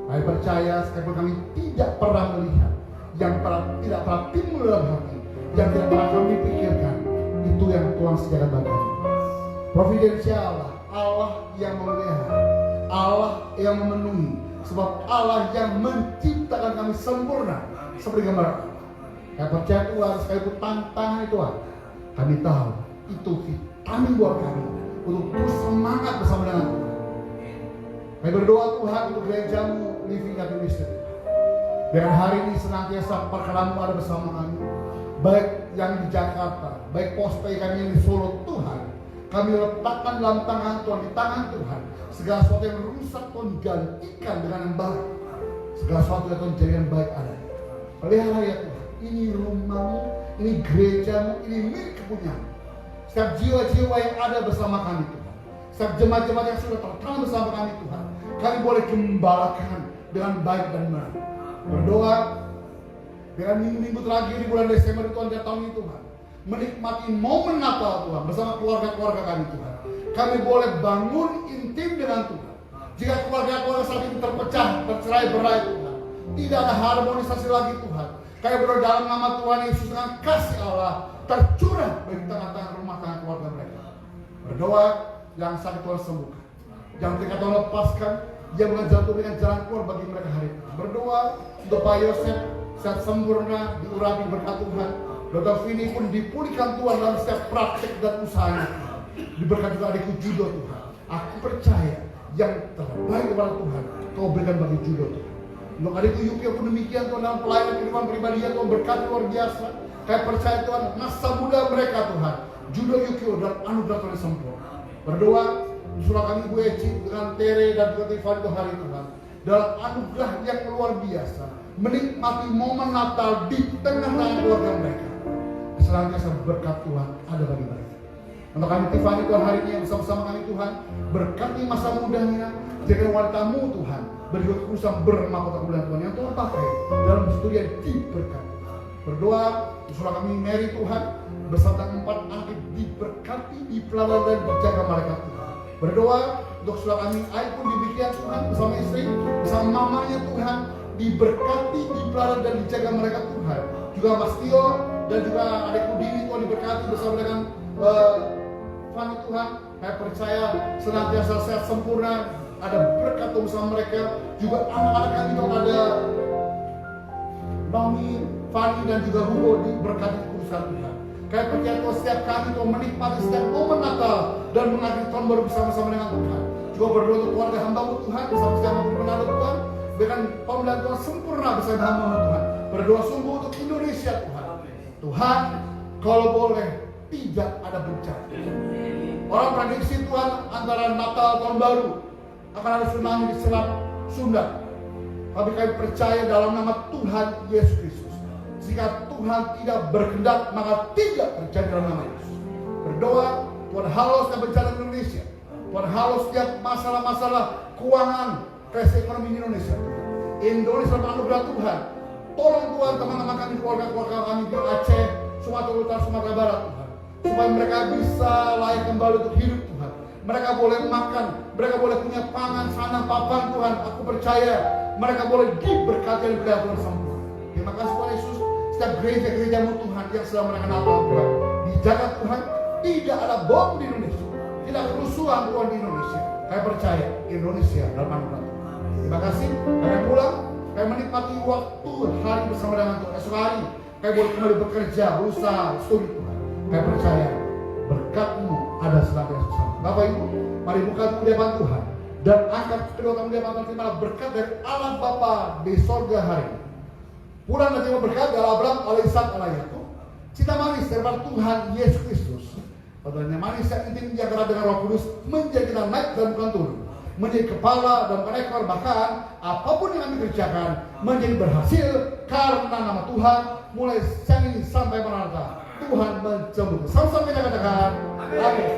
Kami percaya sekalipun kami tidak pernah melihat, yang tidak pernah timbul dalam hati, yang tidak pernah kami pikirkan, itu yang Tuhan sediakan bagi kami. Providensial Allah yang memelihara, Allah yang memenuhi, sebab Allah yang menciptakan kami sempurna seperti gambar Allah. Kami percaya Tuhan, sekalipun tantangan itu kami tahu itu vitamin buat kami untuk terus semangat bersama dengan Tuhan. Kami berdoa Tuhan untuk gereja-Mu Living God Ministry. Dengan hari ini senantiasa perkenan-Mu ada bersama kami, baik yang di Jakarta, baik pospay kami yang di Solo. Tuhan, kami letakkan dalam tangan Tuhan, di tangan Tuhan, segala sesuatu yang rusak Tuhan gantikan dengan yang baik. Segala sesuatu yang Tuhan jadikan baik adanya. Pelihara ya Tuhan, ini rumah-Mu, ini gereja-Mu, ini milik kepunyaan. Setiap jiwa-jiwa yang ada bersama kami Tuhan, setiap jemaat-jemaat yang sudah tertanam bersama kami Tuhan, kami boleh gembalakan dengan baik dan benar. Berdoa dengan minggu-minggu terakhir di bulan Desember Tuhan datangi Tuhan, menikmati momen Natal Tuhan bersama keluarga-keluarga kami Tuhan. Kami boleh bangun intim dengan Tuhan. Jika keluarga-keluarga saat ini terpecah, bercerai-berai Tuhan, tidak ada harmonisasi lagi Tuhan, kami berdoa dalam nama Tuhan Yesus dengan kasih Allah tercurah bagi tengah-tengah rumah tangga keluarga mereka. Berdoa yang sakit Tuhan sembuhkan, yang terikat Tuhan lepaskan, yang menjatuh dengan jalan keluar bagi mereka hari ini. Berdoa untuk Pak Yosef sehat sempurna, diurapi berkat Tuhan. Dr. Vini pun dipulihkan Tuhan dalam setiap praktek dan usahanya. Diberkati juga adikku Judo Tuhan. Aku percaya yang terbaik kepada Tuhan Kau berikan bagi Judo Tuhan. Untuk adikku Yuki pun demikian Tuhan, dalam pelayanan kehidupan pribadinya Tuhan berkati luar biasa. Kami percaya Tuhan masa muda mereka Tuhan, Judo Yuki dalam anugerah Tuhan sempurna. Berdoa surah kami Ibu Eci dengan Tere dan juga Tiffany itu hari Tuhan, dalam anugerah yang luar biasa, menikmati momen Natal di tengah-tengah keluarga mereka. Selanjutnya berkat Tuhan ada bagi mereka. Untuk kami Tiffany Tuhan hari ini yang bersama-sama kami Tuhan, berkati masa mudanya, jaga wanitamu Tuhan, berjuang berusaha bermahkota kemuliaan Tuhan yang Tuhan pakai dalam studi yang diberkati. Berdoa surah kami Mary Tuhan beserta 4 anak diberkati, dipelihara dan dijaga mereka Tuhan. Berdoa Untuk saudara kami, Ai pun demikian Tuhan, bersama istri, bersama mamanya Tuhan, diberkati, dipelihara dan dijaga mereka Tuhan. Juga Mas Tio dan juga adikku Dini Tuhan diberkati bersama dengan Fani Tuhan. Saya percaya senantiasa sehat sempurna, ada berkat bersama mereka. Juga anak-anak kami Tuhan, ada Nomi, Fani dan juga Hugo diberkati urusan Tuhan. Kami percaya Tuhan setiap kami Tuhan menikmati setiap momen Natal dan mengakhiri tahun baru bersama-sama dengan Tuhan. Juga berdoa untuk keluarga hamba-Mu Tuhan, bersama-sama Manado Tuhan, dengan pemeliharaan Tuhan sempurna bersama hamba-Mu Tuhan. Berdoa sungguh untuk Indonesia Tuhan. Tuhan, kalau boleh tidak ada bencana. Orang prediksi Tuhan antara Natal tahun baru akan ada tsunami di Selat Sunda. Tapi kami percaya dalam nama Tuhan Yesus Kristus. Jika Tuhan tidak berkehendak, maka tidak terjadi dalam nama Yesus. Berdoa, Tuhan halau setiap bencana di Indonesia. Tuhan halau setiap masalah-masalah keuangan, krisis ekonomi di Indonesia. Indonesia anugerah Tuhan. Tolong Tuhan teman-teman kami, keluarga-keluarga kami di Aceh, Sumatera Utara, Sumatera Barat Tuhan. Supaya mereka bisa layak kembali untuk hidup Tuhan. Mereka boleh makan, mereka boleh punya pangan, sana, papan Tuhan. Aku percaya mereka boleh diberkati dan dipelihara Tuhan sama Tuhan. Terima kasih Tuhan Yesus. Setiap gereja-gerejamu Tuhan yang sedang merayakan Natal Tuhan, dijaga Tuhan. Tidak ada bom di Indonesia, tidak kerusuhan Tuhan di Indonesia. Saya percaya Indonesia dalam anugerah Tuhan. Terima kasih. Kami pulang, kami menikmati waktu hari bersama dengan Tuhan. Esok hari kami boleh kembali bekerja, berusaha, studi Tuhan. Kami percaya berkat-Mu ada senantiasa bersama. Bapak Ibu, mari buka di depan Tuhan dan angkat kedua tangan di depan Tuhan. Terimalah berkat dari Allah Bapa di sorga hari ini. Pulang dan terima berkat dari Abraham, Allah Ishak, Allah Yakub. Cita manis daripada Tuhan Yesus Kristus. Padanya manis yang intim yang dengan Roh Kudus menjadi kita naik dan bukan turun, menjadi kepala dan bukan ekor, bahkan apapun yang kami kerjakan menjadi berhasil karena nama Tuhan mulai siang ini sampai maranatha. Tuhan mencemburu. Sama-sama kita katakan amin.